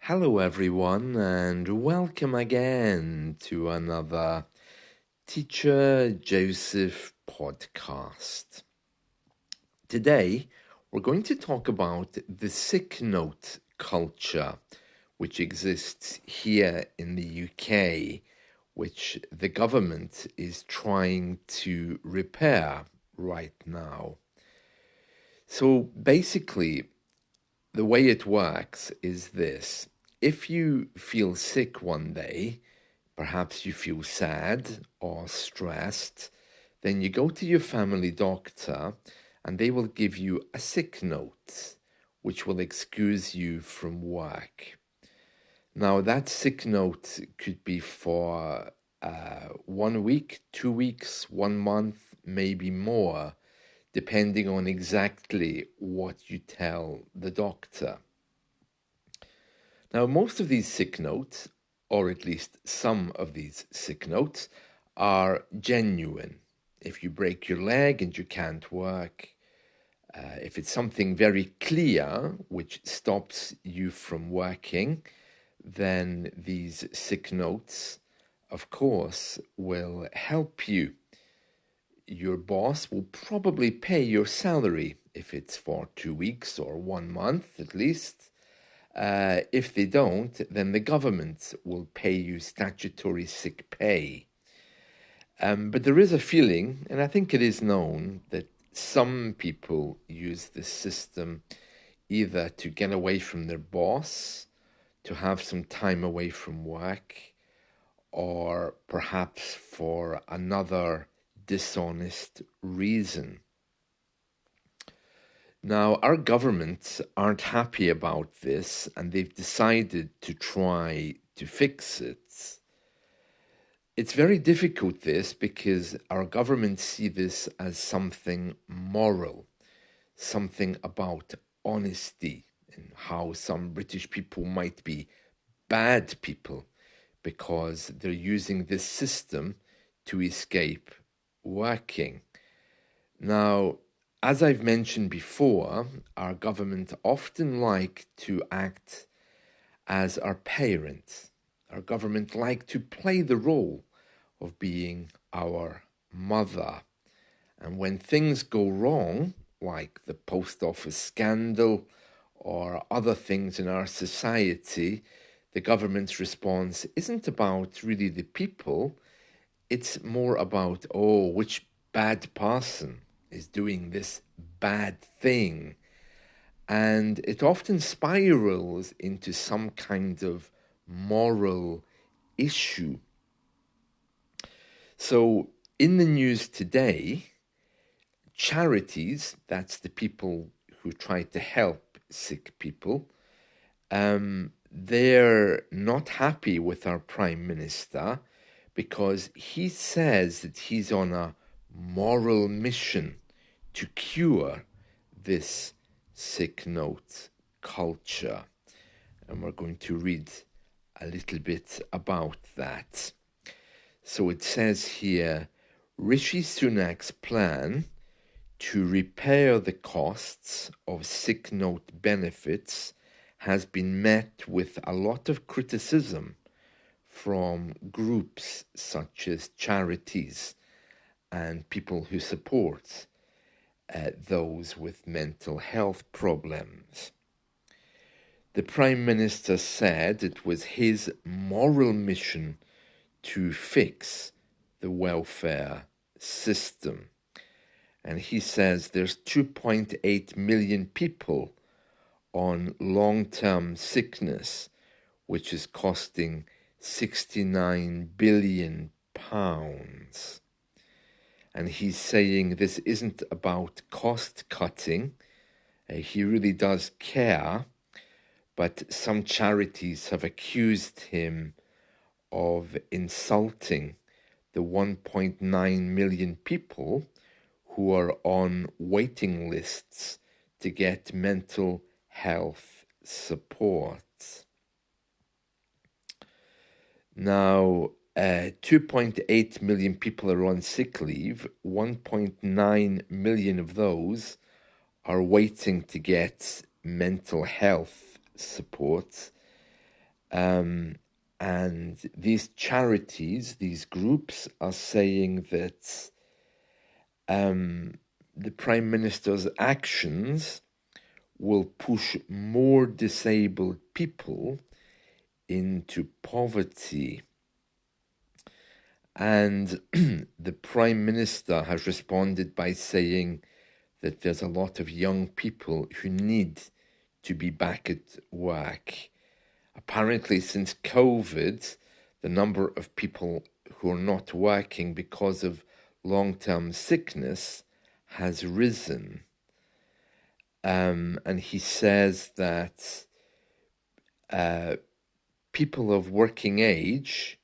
Hello, everyone, and welcome again to another Teacher Joseph podcast. Today, we're going to talk about the sick note culture, which exists here in the UK, which the government is trying to repair right now. So basically, the way it works is this. If you feel sick one day, perhaps you feel sad or stressed, then you go to your family doctor and they will give you a sick note, which will excuse you from work. Now, that sick note could be for 1 week, 2 weeks, 1 month, maybe more, depending on exactly what you tell the doctor. Now, most of these sick notes, or at least some of these sick notes, are genuine. If you break your leg and you can't work, if it's something very clear which stops you from working, then these sick notes, of course, will help you. Your boss will probably pay your salary if it's for 2 weeks or 1 month at least. If they don't, then the government will pay you statutory sick pay. But there is a feeling, and I think it is known, that some people use this system either to get away from their boss, to have some time away from work, or perhaps for another dishonest reason. Now, our governments aren't happy about this, and they've decided to try to fix it. It's very difficult, this, because our governments see this as something moral, something about honesty, and how some British people might be bad people because they're using this system to escape working. Now, as I've mentioned before, our government often like to act as our parents. Our government like to play the role of being our mother. And when things go wrong, like the post office scandal or other things in our society, the government's response isn't about really the people, it's more about, which bad person is doing this bad thing. And it often spirals into some kind of moral issue. So, in the news today, charities, that's the people who try to help sick people, they're not happy with our Prime Minister because he says that he's on a moral mission to cure this sick note culture. And we're going to read a little bit about that. So it says here, Rishi Sunak's plan to repair the costs of sick note benefits has been met with a lot of criticism from groups such as charities and people who support those with mental health problems. The Prime Minister said it was his moral mission to fix the welfare system. And he says there's 2.8 million people on long-term sickness, which is costing £69 billion. And he's saying this isn't about cost cutting. He really does care, but some charities have accused him of insulting the 1.9 million people who are on waiting lists to get mental health support. Now, 2.8 million people are on sick leave. 1.9 million of those are waiting to get mental health support. And these charities, these groups, are saying that the Prime Minister's actions will push more disabled people into poverty. And the Prime Minister has responded by saying that there's a lot of young people who need to be back at work. Apparently, since COVID, the number of people who are not working because of long-term sickness has risen. And he says that people of working age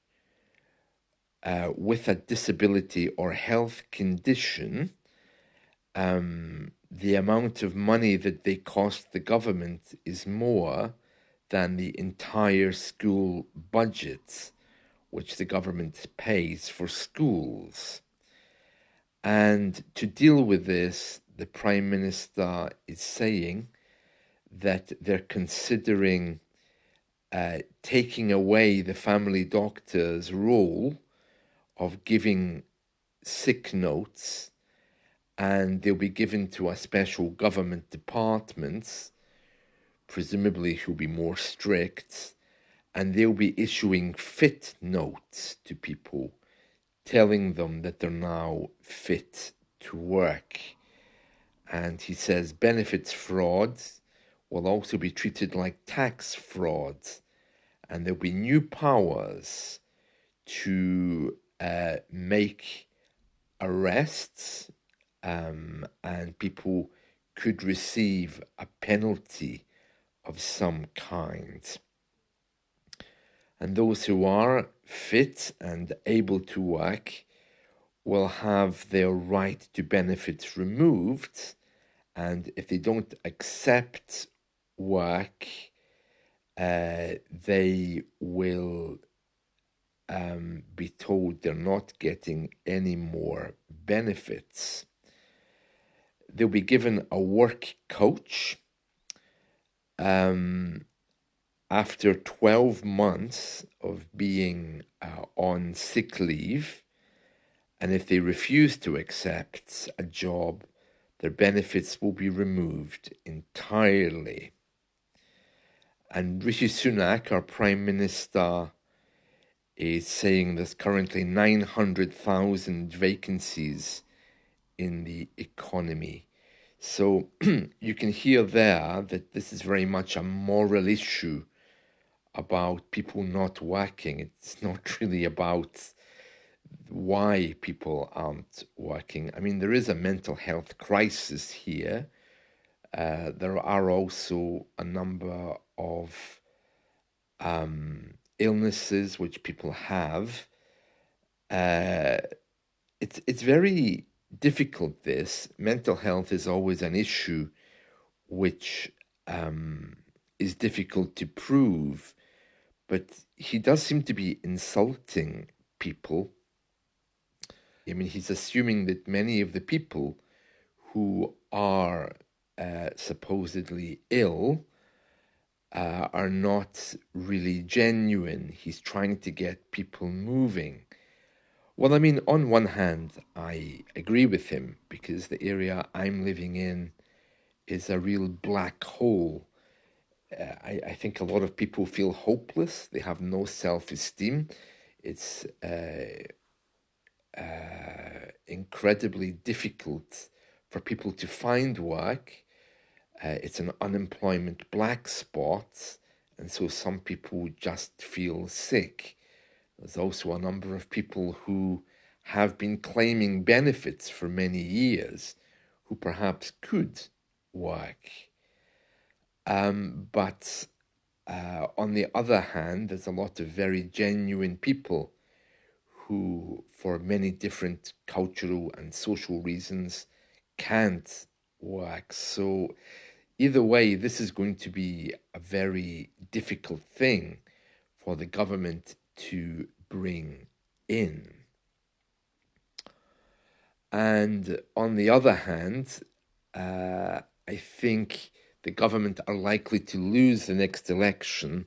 with a disability or health condition, the amount of money that they cost the government is more than the entire school budget, which the government pays for schools. And to deal with this, the Prime Minister is saying that they're considering taking away the family doctor's role of giving sick notes, and they'll be given to a special government departments, presumably who'll be more strict, and they'll be issuing fit notes to people, telling them that they're now fit to work. And he says benefits fraud will also be treated like tax fraud, and there'll be new powers to make arrests, and people could receive a penalty of some kind. And those who are fit and able to work will have their right to benefits removed, and if they don't accept work, they will be told they're not getting any more benefits. They'll be given a work coach after 12 months of being on sick leave, and if they refuse to accept a job, their benefits will be removed entirely. And Rishi Sunak, our Prime Minister, is saying there's currently 900,000 vacancies in the economy. So you can hear there that this is very much a moral issue about people not working. It's not really about why people aren't working. I mean, there is a mental health crisis here. There are also a number of illnesses which people have. It's very difficult, this. Mental health is always an issue which is difficult to prove, but he does seem to be insulting people. I mean, he's assuming that many of the people who are supposedly ill are not really genuine. He's trying to get people moving. Well, I mean, on one hand, I agree with him because the area I'm living in is a real black hole. I think a lot of people feel hopeless. They have no self-esteem. It's incredibly difficult for people to find work. It's an unemployment black spot, and so some people just feel sick. There's also a number of people who have been claiming benefits for many years who perhaps could work. But on the other hand, there's a lot of very genuine people who, for many different cultural and social reasons, can't work. So either way, this is going to be a very difficult thing for the government to bring in. And on the other hand, I think the government are likely to lose the next election,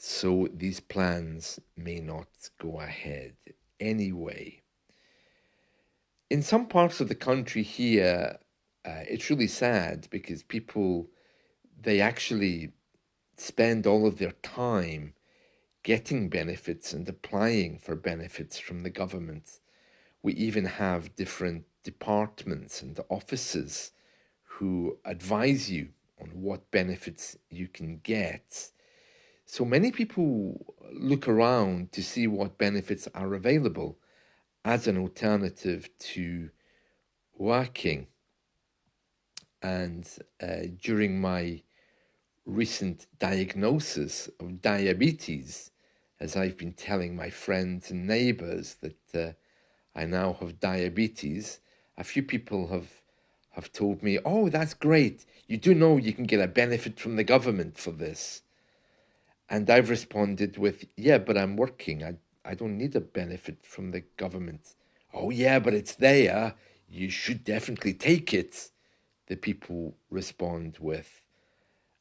so these plans may not go ahead anyway. In some parts of the country here, it's really sad because people, they actually spend all of their time getting benefits and applying for benefits from the government. We even have different departments and offices who advise you on what benefits you can get. So many people look around to see what benefits are available as an alternative to working. And during my recent diagnosis of diabetes, as I've been telling my friends and neighbors that I now have diabetes, a few people have told me, "Oh, that's great. You do know you can get a benefit from the government for this." And I've responded with, "Yeah, but I'm working. I don't need a benefit from the government." "Oh, yeah, but it's there. You should definitely take it," the people respond with.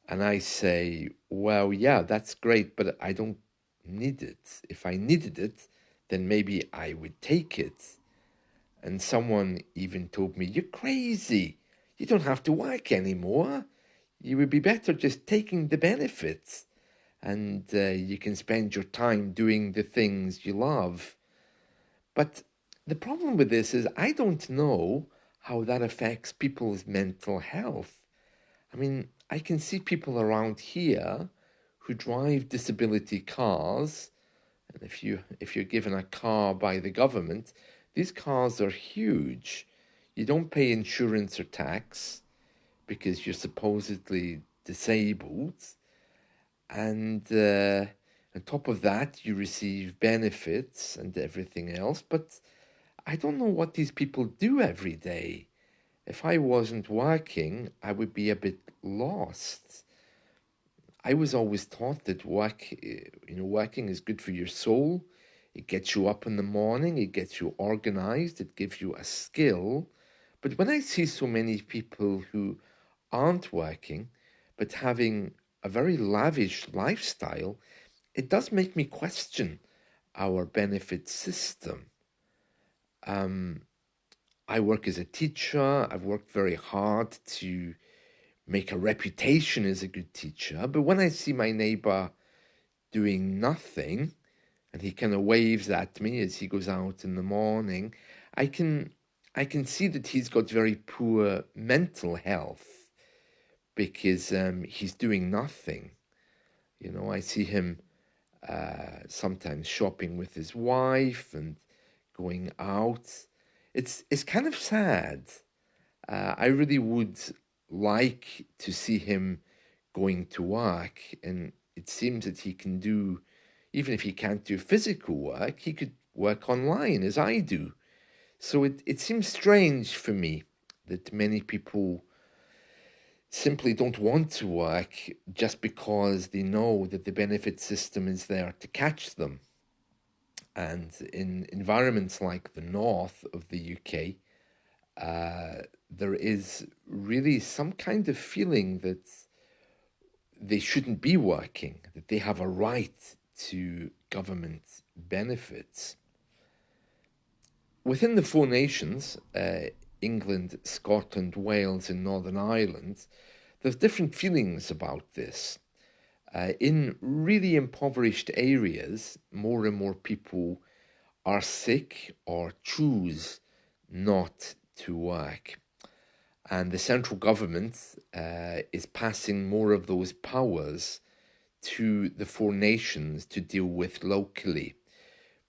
And I say, "Well, yeah, that's great, but I don't need it. If I needed it, then maybe I would take it." And someone even told me, "You're crazy. You don't have to work anymore. You would be better just taking the benefits, and you can spend your time doing the things you love." But the problem with this is I don't know how that affects people's mental health. I mean, I can see people around here who drive disability cars, and if you're given a car by the government, these cars are huge. You don't pay insurance or tax because you're supposedly disabled, and on top of that, you receive benefits and everything else. But I don't know what these people do every day. If I wasn't working, I would be a bit lost. I was always taught that working is good for your soul. It gets you up in the morning, it gets you organized, it gives you a skill. But when I see so many people who aren't working, but having a very lavish lifestyle, it does make me question our benefit system. I work as a teacher. I've worked very hard to make a reputation as a good teacher. But when I see my neighbor doing nothing, and he kind of waves at me as he goes out in the morning, I can see that he's got very poor mental health because he's doing nothing. I see him sometimes shopping with his wife and going out. It's kind of sad. I really would like to see him going to work, and it seems that he can do, even if he can't do physical work, he could work online as I do. So it seems strange for me that many people simply don't want to work just because they know that the benefit system is there to catch them. And in environments like the north of the UK, there is really some kind of feeling that they shouldn't be working, that they have a right to government benefits. Within the four nations, England, Scotland, Wales, and Northern Ireland, there's different feelings about this. In really impoverished areas, more and more people are sick or choose not to work. And the central government is passing more of those powers to the four nations to deal with locally,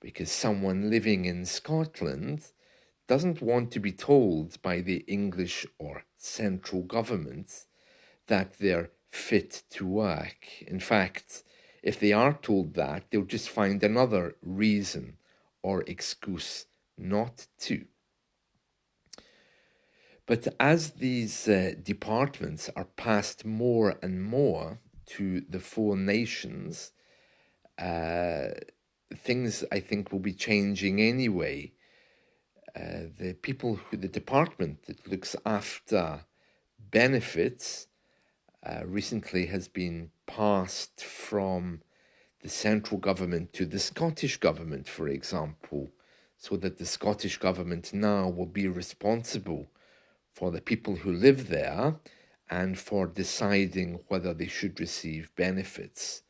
because someone living in Scotland doesn't want to be told by the English or central government that they're fit to work. In fact, if they are told that, they'll just find another reason or excuse not to. But as these departments are passed more and more to the four nations, things I think will be changing anyway. The department that looks after benefits recently has been passed from the central government to the Scottish government, for example, so that the Scottish government now will be responsible for the people who live there and for deciding whether they should receive benefits.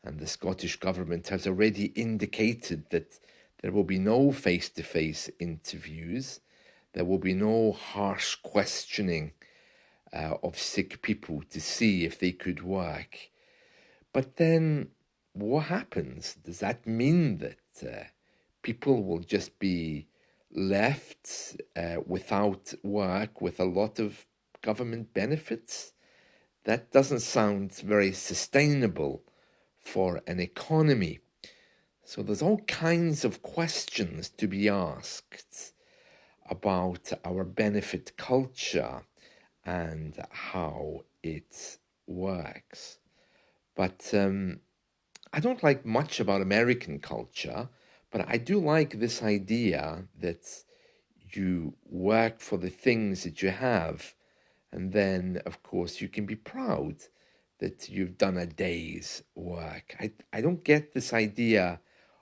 And the Scottish government has already indicated that there will be no face-to-face interviews, there will be no harsh questioning of sick people to see if they could work. But then what happens? Does that mean that people will just be left without work with a lot of government benefits? That doesn't sound very sustainable for an economy. So there's all kinds of questions to be asked about our benefit culture and how it works. But I don't like much about American culture, but I do like this idea that you work for the things that you have, and then, of course, you can be proud that you've done a day's work. I don't get this idea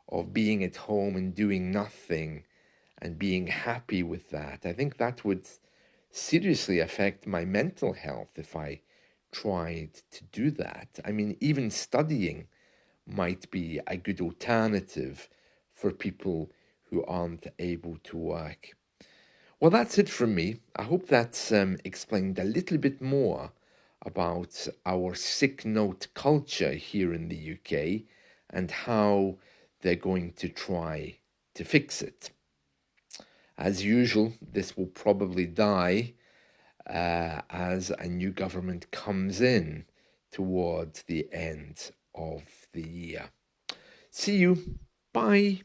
of being at home and doing nothing and being happy with that. I think that would seriously affect my mental health if I tried to do that. I mean, even studying might be a good alternative for people who aren't able to work. Well, that's it from me. I hope that's explained a little bit more about our sick note culture here in the UK and how they're going to try to fix it. As usual, this will probably die as a new government comes in towards the end of the year. See you. Bye.